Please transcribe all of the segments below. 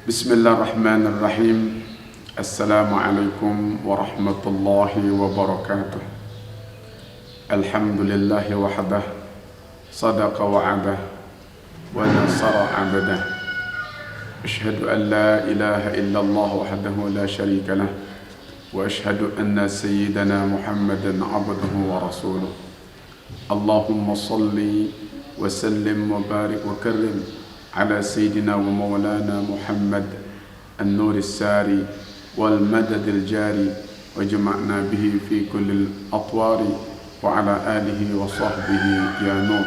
Bismillahirrahmanirrahim. Assalamualaikum warahmatullahi wabarakatuh. Alhamdulillahi wahdah, sadaqa wa'adah, wa nasara abadah. Ashhadu an la ilaha illallah wahdahu la sharika lah, wa ashhadu anna sayyidana Muhammadan abduhu wa rasuluh. Allahumma salli wa sallim wa barik wa karrim على سيدنا ومولانا محمد النور الساري والمدد الجاري وجمعنا به في كل الأطوار وعلى آله وصحبه يا نور.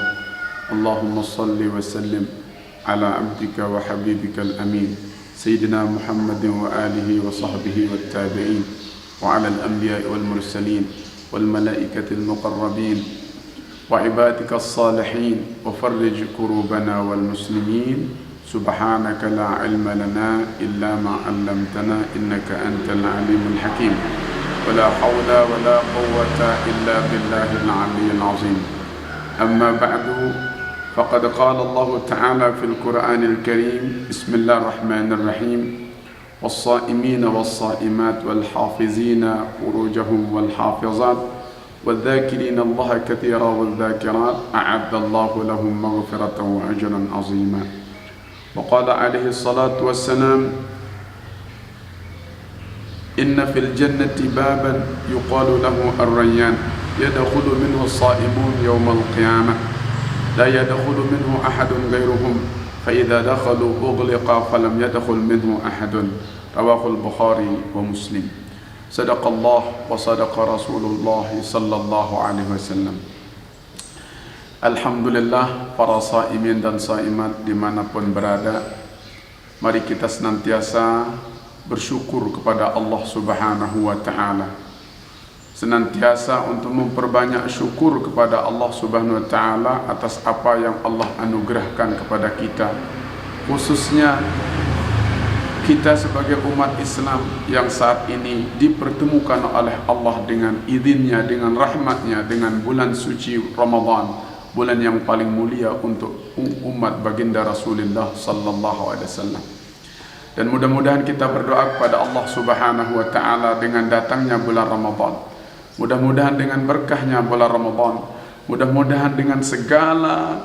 اللهم صل وسلم على عبدك وحبيبك الأمين سيدنا محمد وآله وصحبه والتابعين وعلى الأنبياء والمرسلين والملائكة المقربين وعبادك الصالحين وفرج كروبنا والمسلمين. سبحانك لا علم لنا إلا ما علمتنا إنك أنت العليم الحكيم. ولا حول ولا قوة إلا بالله العلي العظيم. أما بعد، فقد قال الله تعالى في القرآن الكريم: بسم الله الرحمن الرحيم. والصائمين والصائمات والحافظين فروجهم والحافظات والذاكرين الله كثيرا والذاكرات أعد الله لهم مغفرة وأجرا عظيما. وقال عليه الصلاة والسلام: إن في الجنة بابا يقال له الريان يدخل منه الصائمون يوم القيامة لا يدخل منه أحد غيرهم فإذا دخلوا أغلق فلم يدخل منه أحد. رواه البخاري ومسلم. Sadaqallah wa sadaqa Rasulullah sallallahu alaihi wasallam. Alhamdulillah, para saimin dan saimat dimanapun berada, mari kita senantiasa bersyukur kepada Allah subhanahu wa ta'ala, senantiasa untuk memperbanyak syukur kepada Allah subhanahu wa ta'ala atas apa yang Allah anugerahkan kepada kita, khususnya kita sebagai umat Islam yang saat ini dipertemukan oleh Allah dengan izinnya, dengan rahmatnya, dengan bulan suci Ramadan, bulan yang paling mulia untuk umat baginda Rasulullah sallallahu alaihi wasallam. Dan mudah-mudahan kita berdoa kepada Allah subhanahu wa ta'ala dengan datangnya bulan Ramadan, mudah-mudahan dengan berkahnya bulan Ramadan, mudah-mudahan dengan segala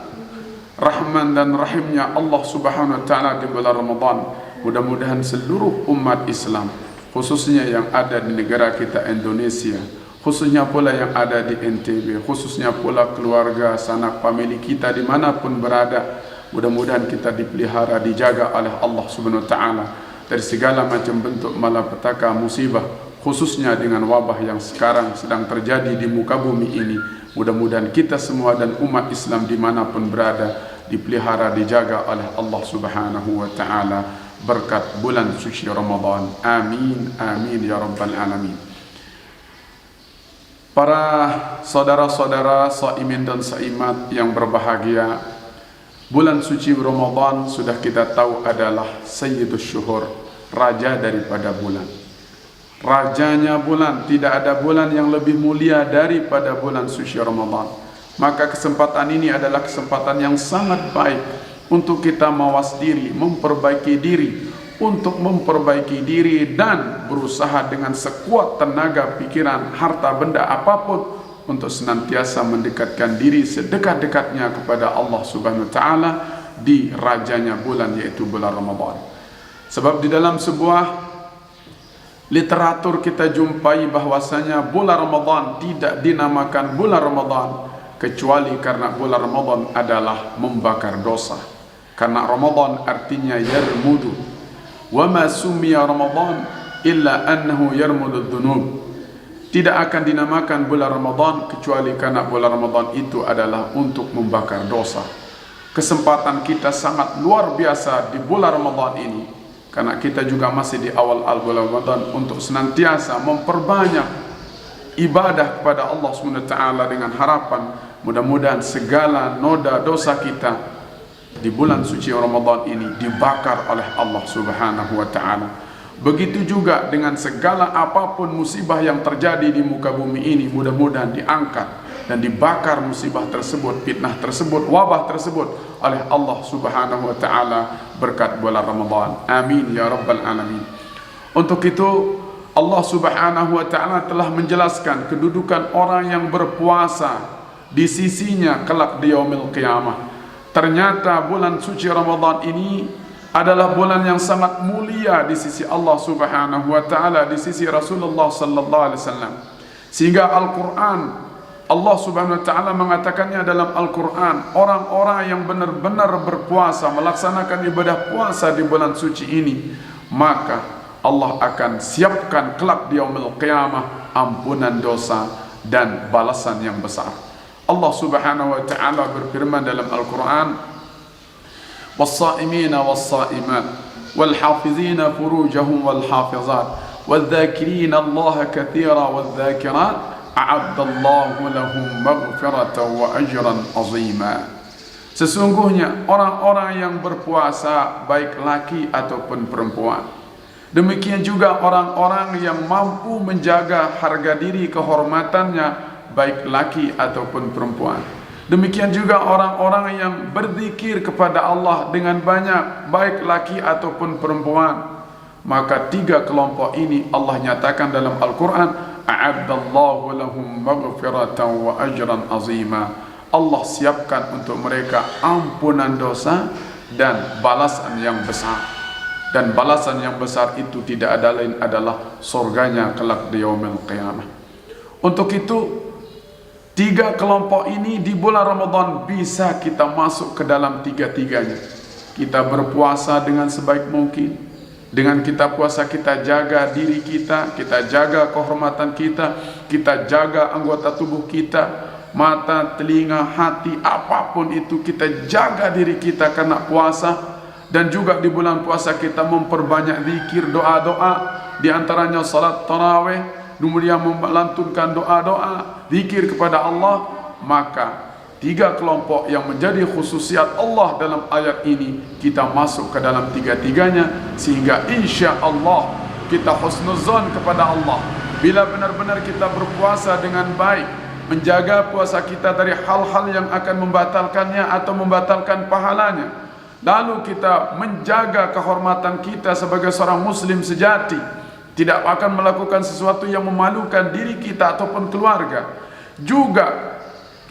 rahman dan rahimnya Allah subhanahu wa ta'ala di bulan Ramadan, mudah-mudahan seluruh umat Islam, khususnya yang ada di negara kita Indonesia, khususnya pula yang ada di NTB, khususnya pula keluarga, sanak famili kita dimanapun berada, mudah-mudahan kita dipelihara, dijaga oleh Allah subhanahu wa ta'ala dari segala macam bentuk malapetaka, musibah, khususnya dengan wabah yang sekarang sedang terjadi di muka bumi ini. Mudah-mudahan kita semua dan umat Islam dimanapun berada dipelihara, dijaga oleh Allah subhanahu wa ta'ala berkat bulan suci Ramadan. Amin, amin ya rabbal alamin. Para saudara-saudara saimin dan saimat yang berbahagia, bulan suci Ramadan sudah kita tahu adalah sayyidus syuhur, raja daripada bulan, rajanya bulan. Tidak ada bulan yang lebih mulia daripada bulan suci Ramadan. Maka kesempatan ini adalah kesempatan yang sangat baik untuk kita mawas diri, memperbaiki diri, untuk memperbaiki diri dan berusaha dengan sekuat tenaga, pikiran, harta benda apapun untuk senantiasa mendekatkan diri sedekat-dekatnya kepada Allah subhanahu wa ta'ala di rajanya bulan, yaitu bulan Ramadan. Sebab di dalam sebuah literatur kita jumpai bahwasanya bulan Ramadan tidak dinamakan bulan Ramadan kecuali karena bulan Ramadan adalah membakar dosa. Karena Ramadan artinya yarmudu, wa ma summiya Ramadan illa annahu yarmudu dzunub. Tidak akan dinamakan bulan Ramadan kecuali karena bulan Ramadan itu adalah untuk membakar dosa. Kesempatan kita sangat luar biasa di bulan Ramadan ini, karena kita juga masih di awal bulan Ramadan, untuk senantiasa memperbanyak ibadah kepada Allah SWT dengan harapan mudah-mudahan segala noda dosa kita di bulan suci Ramadan ini dibakar oleh Allah subhanahu wa ta'ala. Begitu juga dengan segala apapun musibah yang terjadi di muka bumi ini, mudah-mudahan diangkat dan dibakar musibah tersebut, fitnah tersebut, wabah tersebut oleh Allah Subhanahu wa taala berkat bulan Ramadan. Amin ya rabbal alamin. Untuk itu Allah Subhanahu wa taala telah menjelaskan kedudukan orang yang berpuasa di sisinya kelak di yaumil qiyamah. Ternyata bulan suci Ramadan ini adalah bulan yang sangat mulia di sisi Allah Subhanahu wa taala, di sisi Rasulullah sallallahu alaihi wasallam. Sehingga Al-Qur'an, Allah Subhanahu wa taala mengatakannya dalam Al-Qur'an, orang-orang yang benar-benar berpuasa, melaksanakan ibadah puasa di bulan suci ini, maka Allah akan siapkan kelak di yaumil qiyamah ampunan dosa dan balasan yang besar. Allah Subhanahu wa taala berfirman dalam Al-Qur'an, "Was-sha'imina was-sha'imat wal-hafizina furujahum wal-hafizat wadh-dhakirina Allah katsira wadh-dhakirat a'addallahu lahum maghfiratan wa ajran 'azima." Sesungguhnya orang-orang yang berpuasa baik laki ataupun perempuan, demikian juga orang-orang yang mampu menjaga harga diri kehormatannya baik laki ataupun perempuan, demikian juga orang-orang yang berzikir kepada Allah dengan banyak baik laki ataupun perempuan. Maka tiga kelompok ini Allah nyatakan dalam Al-Quran, a'addallahu lahum maghfiratan wa ajran azima. Allah siapkan untuk mereka ampunan dosa dan balasan yang besar. Dan balasan yang besar itu tidak ada lain adalah surganya kelak di yaumil qiyamah. Untuk itu tiga kelompok ini di bulan Ramadan bisa kita masuk ke dalam tiga-tiganya. Kita berpuasa dengan sebaik mungkin. Dengan kita puasa kita jaga diri kita, kita jaga kehormatan kita, kita jaga anggota tubuh kita, mata, telinga, hati, apapun itu kita jaga diri kita karena puasa. Dan juga di bulan puasa kita memperbanyak zikir, doa-doa, di antaranya salat tarawih, kemudian melantunkan doa-doa, zikir kepada Allah. Maka tiga kelompok yang menjadi khususiat Allah dalam ayat ini, kita masuk ke dalam tiga-tiganya, sehingga insya Allah kita husnuzan kepada Allah. Bila benar-benar kita berpuasa dengan baik, menjaga puasa kita dari hal-hal yang akan membatalkannya atau membatalkan pahalanya, lalu kita menjaga kehormatan kita sebagai seorang muslim sejati, tidak akan melakukan sesuatu yang memalukan diri kita ataupun keluarga, juga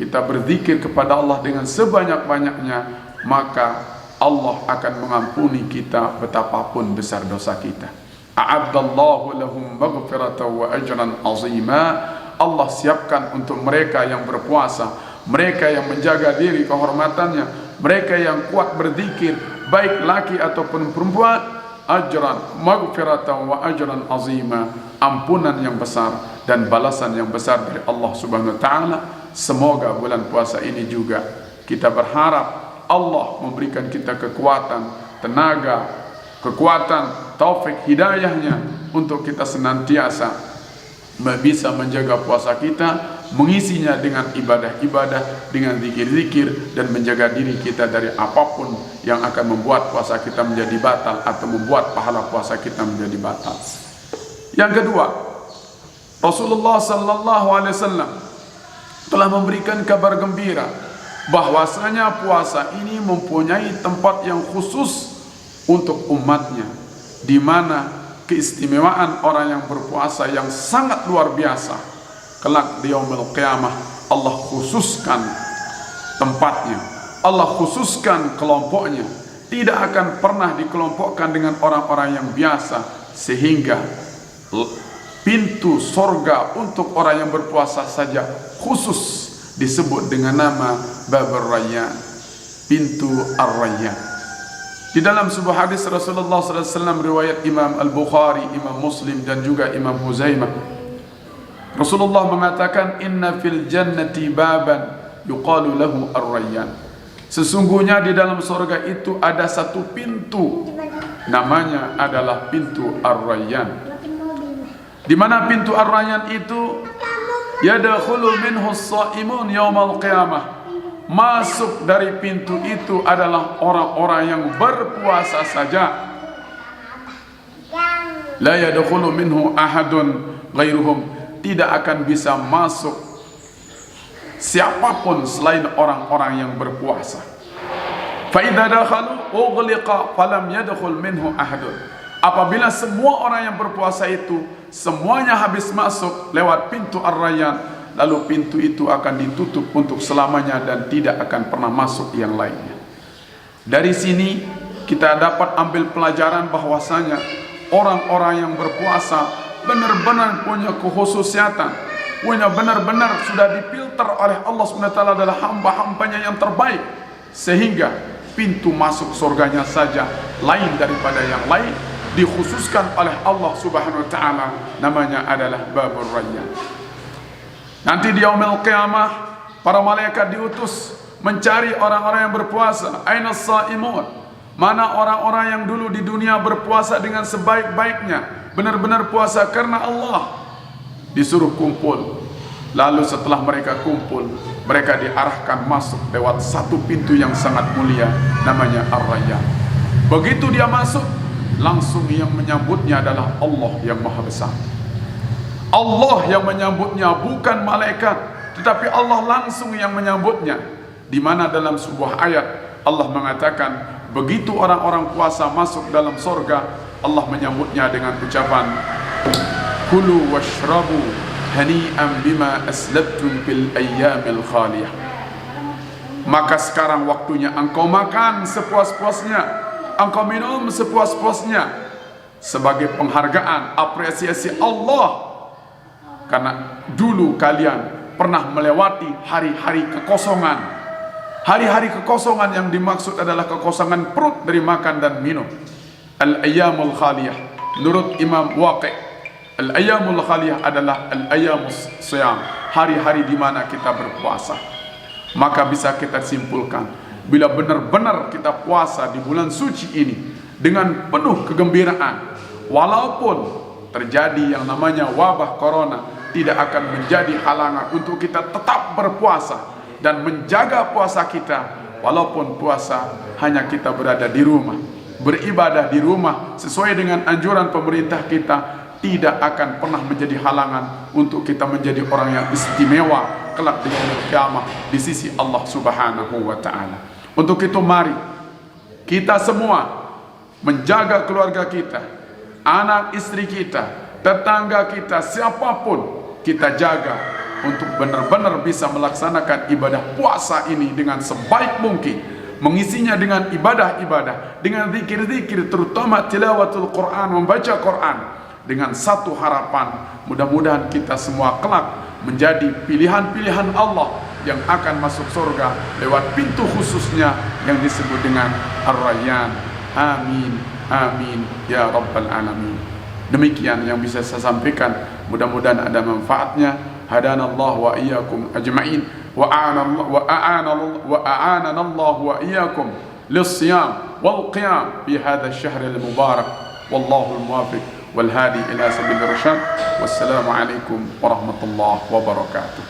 kita berzikir kepada Allah dengan sebanyak-banyaknya, maka Allah akan mengampuni kita betapapun besar dosa kita. A'addallahu lahum maghfiratan wa ajran azima. Allah siapkan untuk mereka yang berpuasa, mereka yang menjaga diri kehormatannya, mereka yang kuat berzikir baik laki ataupun perempuan, ajran maghfiratan wa ajran azima, ampunan yang besar dan balasan yang besar dari Allah Subhanahu wa taala. Semoga bulan puasa ini juga kita berharap Allah memberikan kita kekuatan, tenaga, kekuatan, taufik hidayahnya untuk kita senantiasa bisa menjaga puasa kita, mengisinya dengan ibadah-ibadah, dengan zikir-zikir, dan menjaga diri kita dari apapun yang akan membuat puasa kita menjadi batal atau membuat pahala puasa kita menjadi batal. Yang kedua, Rasulullah sallallahu alaihi wasallam telah memberikan kabar gembira bahwasanya puasa ini mempunyai tempat yang khusus untuk umatnya, di mana keistimewaan orang yang berpuasa yang sangat luar biasa. Kelak di yaumil qiyamah Allah khususkan tempatnya, Allah khususkan kelompoknya, tidak akan pernah dikelompokkan dengan orang-orang yang biasa, sehingga pintu sorga untuk orang yang berpuasa saja khusus disebut dengan nama Babur Rayyan, pintu Ar-Rayyan. Di dalam sebuah hadis Rasulullah SAW riwayat Imam Al-Bukhari, Imam Muslim dan juga Imam Huzaimah, Rasulullah mengatakan, inna fil jannati baban yuqalu lahu Ar-Rayyan. Sesungguhnya di dalam surga itu ada satu pintu, namanya adalah pintu Ar-Rayyan. Di mana pintu Ar-Rayyan itu? Yadkhulu minhu as-shaimun yaumal qiyamah. Masuk dari pintu itu adalah orang-orang yang berpuasa saja. La yadkhulu minhu ahadun ghairuhum. Tidak akan bisa masuk siapapun selain orang-orang yang berpuasa. Fa idza dakhalu ughliqa falam yadkhul minhu ahadun. Apabila semua orang yang berpuasa itu semuanya habis masuk lewat pintu Ar-Rayyan, lalu pintu itu akan ditutup untuk selamanya dan tidak akan pernah masuk yang lainnya. Dari sini kita dapat ambil pelajaran bahwasanya orang-orang yang berpuasa benar-benar punya kekhususiatan, punya benar-benar sudah difilter oleh Allah SWT adalah hamba-hambanya yang terbaik, sehingga pintu masuk surganya saja lain daripada yang lain dikhususkan oleh Allah Subhanahu wa taala, namanya adalah Babur Rayyan. Nanti di yaumil qiyamah para malaikat diutus mencari orang-orang yang berpuasa. Aina shaimun? Mana orang-orang yang dulu di dunia berpuasa dengan sebaik-baiknya, benar-benar puasa karena Allah? Disuruh kumpul. Lalu setelah mereka kumpul, mereka diarahkan masuk lewat satu pintu yang sangat mulia, namanya Ar-Rayyan. Begitu dia masuk, langsung yang menyambutnya adalah Allah yang Maha Besar. Allah yang menyambutnya, bukan malaikat, tetapi Allah langsung yang menyambutnya. Di mana dalam sebuah ayat Allah mengatakan, begitu orang-orang puasa masuk dalam surga, Allah menyambutnya dengan ucapan, kulu washrabu hani'an bima aslabtum fil ayyamil khaliyah. Maka sekarang waktunya engkau makan sepuas-puasnya, engkau minum sepuas-puasnya, sebagai penghargaan, apresiasi Allah, karena dulu kalian pernah melewati hari-hari kekosongan. Hari-hari kekosongan yang dimaksud adalah kekosongan perut dari makan dan minum. Al-ayyamul khaliyah, menurut Imam Waqi', al-ayyamul khaliyah adalah al-ayyamus siyam, hari-hari di mana kita berpuasa. Maka bisa kita simpulkan, bila benar-benar kita puasa di bulan suci ini dengan penuh kegembiraan, walaupun terjadi yang namanya wabah corona, tidak akan menjadi halangan untuk kita tetap berpuasa dan menjaga puasa kita, walaupun puasa hanya kita berada di rumah, beribadah di rumah sesuai dengan anjuran pemerintah kita, tidak akan pernah menjadi halangan untuk kita menjadi orang yang istimewa kelak di yaumil qiyamah di sisi Allah Subhanahu wa taala. Untuk itu mari kita semua menjaga keluarga kita, anak istri kita, tetangga kita, siapapun kita jaga untuk benar-benar bisa melaksanakan ibadah puasa ini dengan sebaik mungkin, mengisinya dengan ibadah-ibadah, dengan zikir-zikir, terutama tilawatul Quran, membaca Quran, dengan satu harapan, mudah-mudahan kita semua kelak menjadi pilihan-pilihan Allah yang akan masuk surga lewat pintu khususnya yang disebut dengan Ar-Rayyan. Amin, amin ya rabbal alamin. Demikian yang bisa saya sampaikan, mudah-mudahan ada manfaatnya. Hadanallah wa iyyakum ajma'in wa a'anana Allah wa iyyakum lis-siyam wal qiyam fi hadha ash-shahr al-mubarak. Wallahu al-muwaffiq wal hadi ila sabil ar-rasyad. Wassalamu alaikum warahmatullahi wabarakatuh.